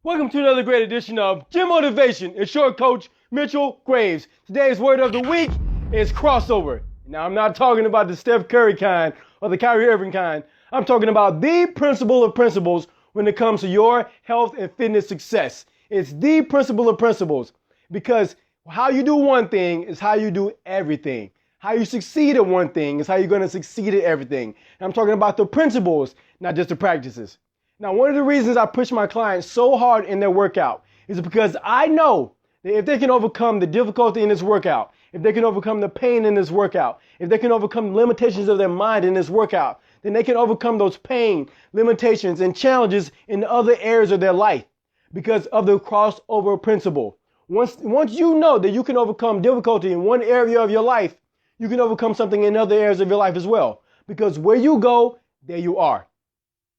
Welcome to another great edition of Gym Motivation. It's your coach, Mitchell Graves. Today's word of the week is crossover. Now, I'm not talking about the Steph Curry kind or the Kyrie Irving kind. I'm talking about the principle of principles when it comes to your health and fitness success. It's the principle of principles because how you do one thing is how you do everything. How you succeed at one thing is how you're going to succeed at everything. And I'm talking about the principles, not just the practices. Now, one of the reasons I push my clients so hard in their workout is because I know that if they can overcome the difficulty in this workout, if they can overcome the pain in this workout, if they can overcome the limitations of their mind in this workout, then they can overcome those pain, limitations, and challenges in other areas of their life because of the crossover principle. Once you know that you can overcome difficulty in one area of your life, you can overcome something in other areas of your life as well. Because where you go, there you are.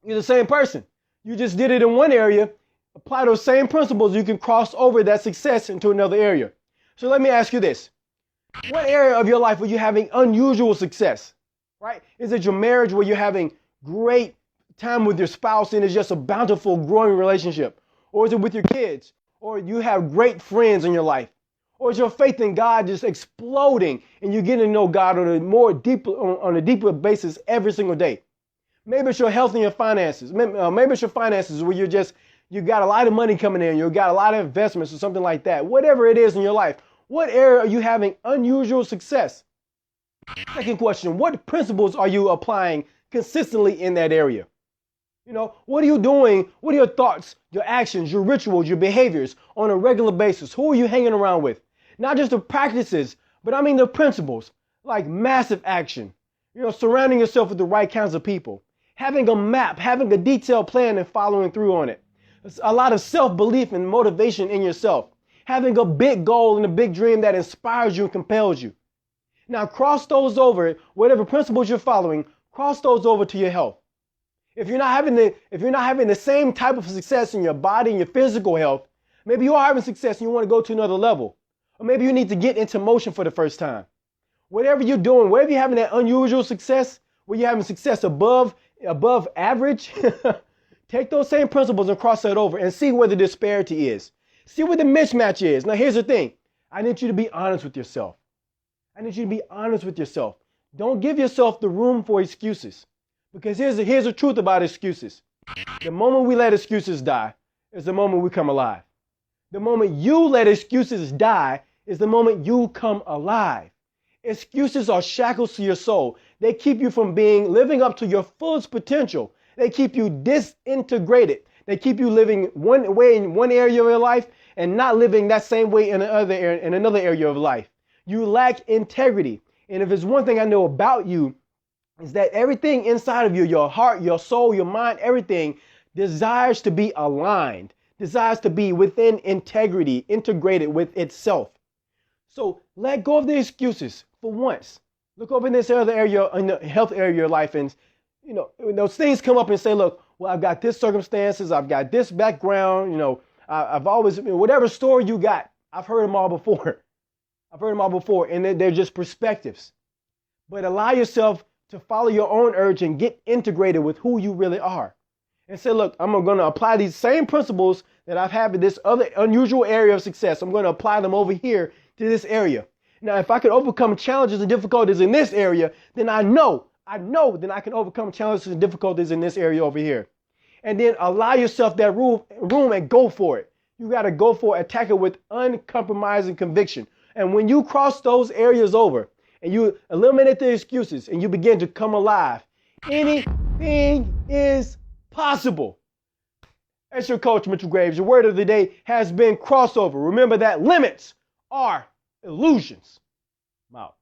You're the same person. You just did it in one area. Apply those same principles. You can cross over that success into another area. So let me ask you this. What area of your life are you having unusual success? Right? Is it your marriage where you're having great time with your spouse and it's just a bountiful, growing relationship? Or is it with your kids? Or you have great friends in your life? Or is your faith in God just exploding and you're getting to know God on a deeper basis every single day? Maybe it's your health and your finances. Maybe it's your finances where you got a lot of money coming in. You got a lot of investments or something like that. Whatever it is in your life, what area are you having unusual success? Second question, what principles are you applying consistently in that area? What are you doing? What are your thoughts, your actions, your rituals, your behaviors on a regular basis? Who are you hanging around with? Not just the practices, but I mean the principles, like massive action. Surrounding yourself with the right kinds of people. Having a map, having a detailed plan and following through on it. A lot of self-belief and motivation in yourself. Having a big goal and a big dream that inspires you and compels you. Now cross those over, whatever principles you're following, cross those over to your health. If you're not having the same type of success in your body and your physical health, maybe you are having success and you want to go to another level. Or maybe you need to get into motion for the first time. Whatever you're doing, wherever you're having that unusual success, where you're having success above average, take those same principles and cross that over and see where the disparity is. See where the mismatch is. Now, here's the thing. I need you to be honest with yourself. Don't give yourself the room for excuses. Because here's the truth about excuses. The moment we let excuses die is the moment we come alive. The moment you let excuses die is the moment you come alive. Excuses are shackles to your soul. They keep you from living up to your fullest potential. They keep you disintegrated. They keep you living one way in one area of your life and not living that same way in another area of life. You lack integrity. And if there's one thing I know about you, is that everything inside of you, your heart, your soul, your mind, everything desires to be aligned, desires to be within integrity, integrated with itself. So let go of the excuses for once. Look over in this other area, in the health area of your life, and those things come up and say, look, well, I've got this circumstances, I've got this background, I've always, whatever story you got, I've heard them all before. And they're just perspectives. But allow yourself to follow your own urge and get integrated with who you really are. And say, look, I'm going to apply these same principles that I've had in this other unusual area of success. I'm going to apply them over here to this area. Now, if I can overcome challenges and difficulties in this area, then I know then I can overcome challenges and difficulties in this area over here. And then allow yourself that room and go for it. You got to go for it, attack it with uncompromising conviction. And when you cross those areas over and you eliminate the excuses and you begin to come alive, anything is possible. That's your coach, Mitchell Graves. Your word of the day has been crossover. Remember that limits are illusions. I'm out.